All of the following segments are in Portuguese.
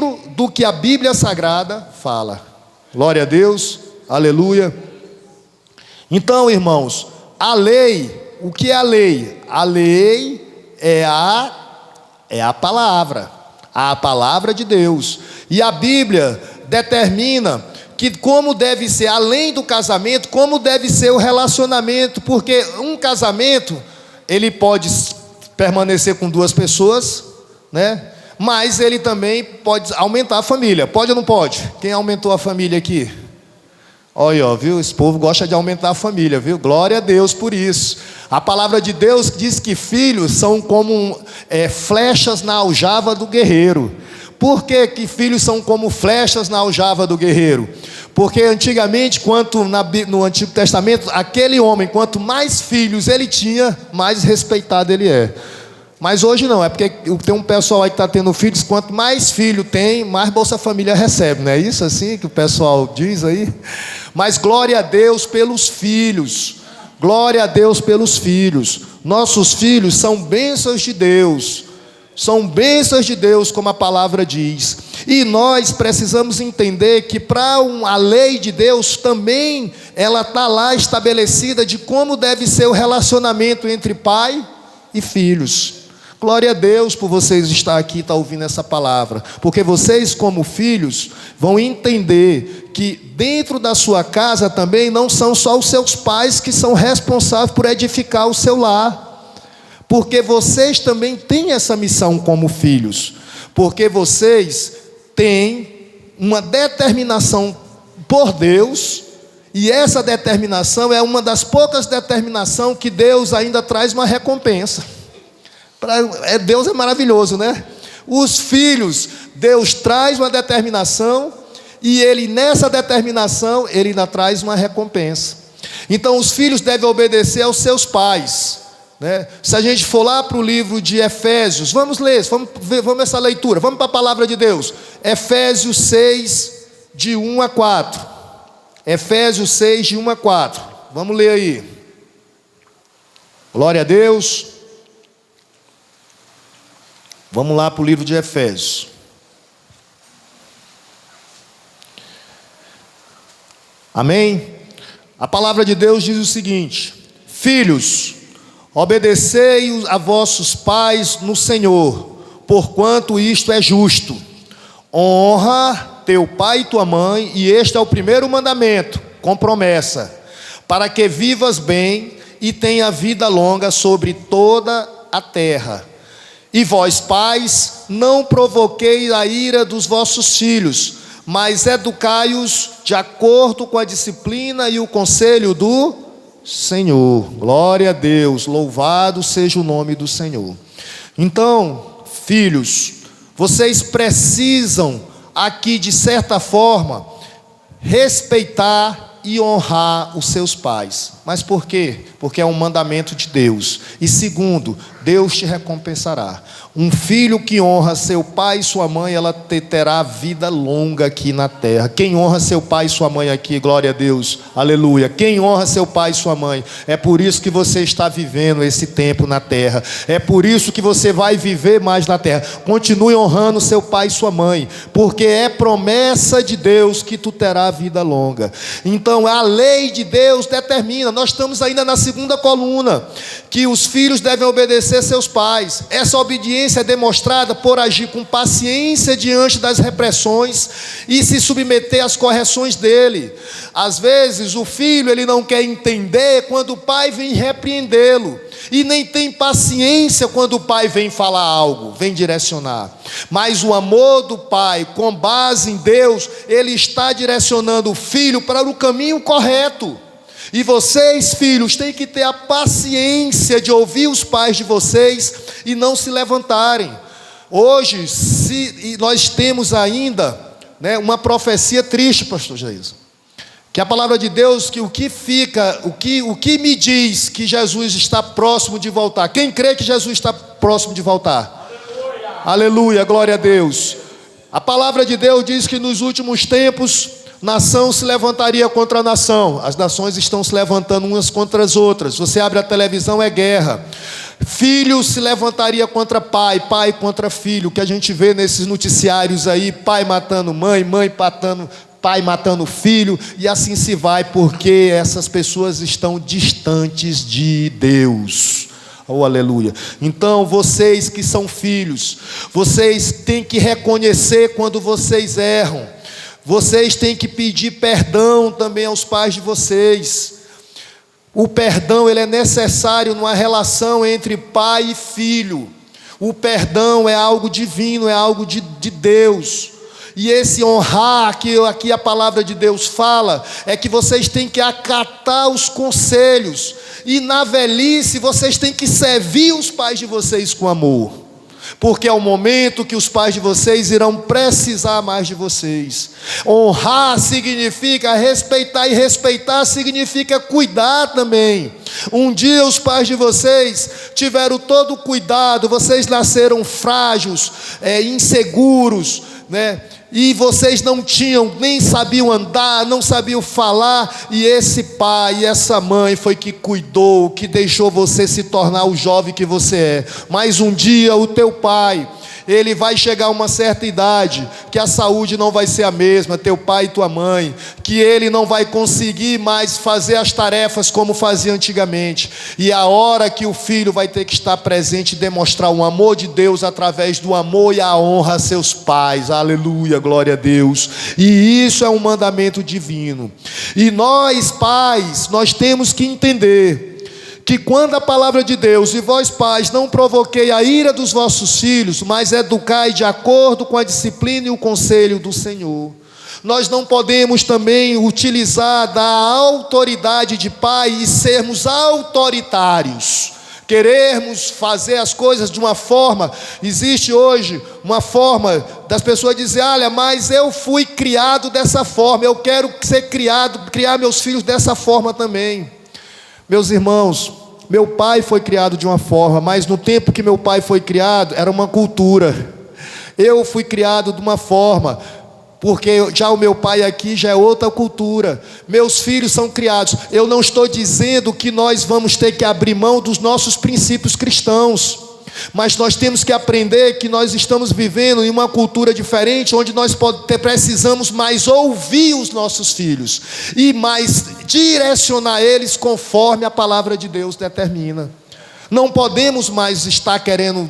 dentro do que a Bíblia Sagrada fala. Glória a Deus, aleluia. Então, irmãos, a lei, o que é a lei? A lei é a palavra de Deus. E a Bíblia determina que como deve ser, além do casamento, como deve ser o relacionamento, porque um casamento, ele pode permanecer com duas pessoas, né? Mas ele também pode aumentar a família. Pode ou não pode? Quem aumentou a família aqui? Olha, ó, viu? Esse povo gosta de aumentar a família, viu? Glória a Deus por isso. A palavra de Deus diz que filhos são como flechas na aljava do guerreiro. Por que filhos são como flechas na aljava do guerreiro? Porque antigamente, no Antigo Testamento, aquele homem, quanto mais filhos ele tinha, mais respeitado ele é. Mas hoje não, é porque tem um pessoal aí que está tendo filhos, quanto mais filho tem, mais Bolsa Família recebe, não é isso assim que o pessoal diz aí? Mas glória a Deus pelos filhos, glória a Deus pelos filhos. Nossos filhos são bênçãos de Deus, como a palavra diz. E nós precisamos entender que a lei de Deus também, ela está lá estabelecida de como deve ser o relacionamento entre pai e filhos. Glória a Deus por vocês estar aqui, estar ouvindo essa palavra, porque vocês como filhos vão entender que dentro da sua casa também não são só os seus pais que são responsáveis por edificar o seu lar, porque vocês também têm essa missão como filhos, porque vocês têm uma determinação por Deus, e essa determinação é uma das poucas determinações que Deus ainda traz uma recompensa. Deus é maravilhoso, né? Os filhos, Deus traz uma determinação, e Ele, nessa determinação, Ele ainda traz uma recompensa. Então os filhos devem obedecer aos seus pais, né? Se a gente for lá para o livro de Efésios, vamos ler, vamos essa leitura, vamos para a palavra de Deus. Efésios 6, de 1 a 4. Efésios 6, de 1 a 4. Vamos ler aí. Glória a Deus. Vamos lá para o livro de Efésios. Amém? A palavra de Deus diz o seguinte: filhos, obedecei a vossos pais no Senhor, porquanto isto é justo. Honra teu pai e tua mãe, e este é o primeiro mandamento, com promessa, para que vivas bem e tenha vida longa sobre toda a terra. E vós, pais, não provoqueis a ira dos vossos filhos, mas educai-os de acordo com a disciplina e o conselho do Senhor. Glória a Deus, louvado seja o nome do Senhor. Então, filhos, vocês precisam aqui, de certa forma, respeitar e honrar os seus pais. Mas por quê? Porque é um mandamento de Deus. E segundo, Deus te recompensará. Um filho que honra seu pai e sua mãe, ela terá vida longa aqui na terra. Quem honra seu pai e sua mãe aqui, glória a Deus, aleluia. Quem honra seu pai e sua mãe, é por isso que você está vivendo esse tempo na terra. É por isso que você vai viver mais na terra. Continue honrando seu pai e sua mãe, porque é promessa de Deus que tu terá vida longa. Então a lei de Deus determina, nós estamos ainda na segunda coluna, que os filhos devem obedecer seus pais. Essa obediência é demonstrada por agir com paciência diante das repressões e se submeter às correções dele. Às vezes o filho, ele não quer entender quando o pai vem repreendê-lo, e nem tem paciência quando o pai vem falar algo, vem direcionar. Mas o amor do pai, com base em Deus, ele está direcionando o filho para o caminho correto. E vocês, filhos, têm que ter a paciência de ouvir os pais de vocês e não se levantarem. Hoje, nós temos ainda, né, uma profecia triste, pastor Jair, que a palavra de Deus, que o que me diz que Jesus está próximo de voltar. Quem crê que Jesus está próximo de voltar? Aleluia, aleluia, glória a Deus. A palavra de Deus diz que nos últimos tempos nação se levantaria contra nação. As nações estão se levantando umas contra as outras. Você abre a televisão, é guerra. Filho se levantaria contra pai, pai contra filho, que a gente vê nesses noticiários aí, pai matando mãe, mãe matando pai, matando filho, e assim se vai, porque essas pessoas estão distantes de Deus. Oh, aleluia. Então, vocês que são filhos, vocês têm que reconhecer quando vocês erram. Vocês têm que pedir perdão também aos pais de vocês. O perdão, ele é necessário numa relação entre pai e filho. O perdão é algo divino, é algo de Deus. E esse honrar, que aqui a palavra de Deus fala, é que vocês têm que acatar os conselhos. E na velhice, vocês têm que servir os pais de vocês com amor. Porque é o momento que os pais de vocês irão precisar mais de vocês. Honrar significa respeitar, e respeitar significa cuidar também. Um dia os pais de vocês tiveram todo o cuidado, vocês nasceram frágeis, inseguros, né? E vocês não tinham, nem sabiam andar, não sabiam falar, e esse pai e essa mãe foi que cuidou, que deixou você se tornar o jovem que você é. Mas um dia o teu pai, ele vai chegar a uma certa idade, que a saúde não vai ser a mesma, teu pai e tua mãe, que ele não vai conseguir mais fazer as tarefas como fazia antigamente, e a hora que o filho vai ter que estar presente e demonstrar o amor de Deus através do amor e a honra a seus pais. Aleluia, glória a Deus. E isso é um mandamento divino. E nós pais, nós temos que entender que quando a palavra de Deus, e vós pais, não provoquei a ira dos vossos filhos, mas educai de acordo com a disciplina e o conselho do Senhor. Nós não podemos também utilizar da autoridade de pai e sermos autoritários, querermos fazer as coisas de uma forma. Existe hoje uma forma das pessoas dizer: olha, mas eu fui criado dessa forma, eu quero ser criar meus filhos dessa forma também. Meus irmãos, meu pai foi criado de uma forma, mas no tempo que meu pai foi criado, era uma cultura. Eu fui criado de uma forma, porque já o meu pai aqui já é outra cultura. Meus filhos são criados. Eu não estou dizendo que nós vamos ter que abrir mão dos nossos princípios cristãos, mas nós temos que aprender que nós estamos vivendo em uma cultura diferente, onde nós precisamos mais ouvir os nossos filhos e mais direcionar eles conforme a palavra de Deus determina. Não podemos mais estar querendo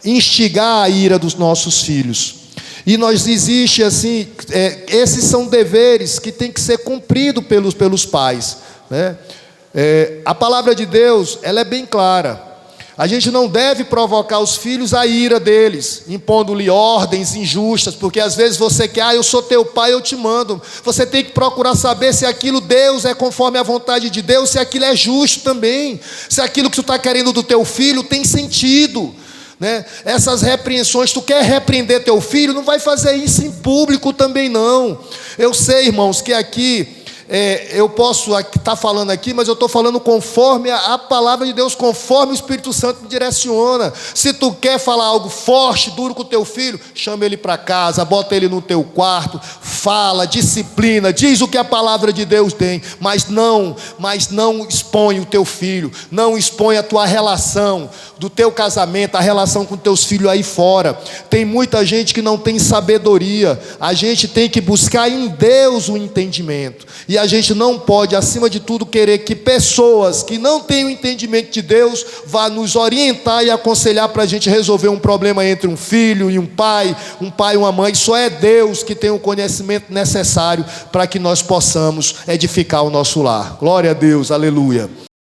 instigar a ira dos nossos filhos. E existe assim, esses são deveres que têm que ser cumpridos pelos pais, né? A palavra de Deus, ela é bem clara. A gente não deve provocar os filhos a ira deles, impondo-lhe ordens injustas, porque às vezes você quer: eu sou teu pai, eu te mando. Você tem que procurar saber se aquilo Deus é conforme a vontade de Deus, se aquilo é justo também, se aquilo que tu está querendo do teu filho tem sentido, né? Essas repreensões, tu quer repreender teu filho, não vai fazer isso em público também não. Eu sei, irmãos, que aqui eu posso estar falando aqui, mas eu estou falando conforme a palavra de Deus, conforme o Espírito Santo me direciona. Se tu quer falar algo forte, duro com o teu filho, chama ele para casa, bota ele no teu quarto, fala, disciplina, diz o que a palavra de Deus tem, mas não expõe o teu filho, não expõe a tua relação do teu casamento, a relação com teus filhos aí fora. Tem muita gente que não tem sabedoria. A gente tem que buscar em Deus o entendimento, e a gente não pode, acima de tudo, querer que pessoas que não têm o entendimento de Deus vá nos orientar e aconselhar para a gente resolver um problema entre um filho e um pai e uma mãe. Só é Deus que tem o conhecimento necessário para que nós possamos edificar o nosso lar. Glória a Deus, aleluia.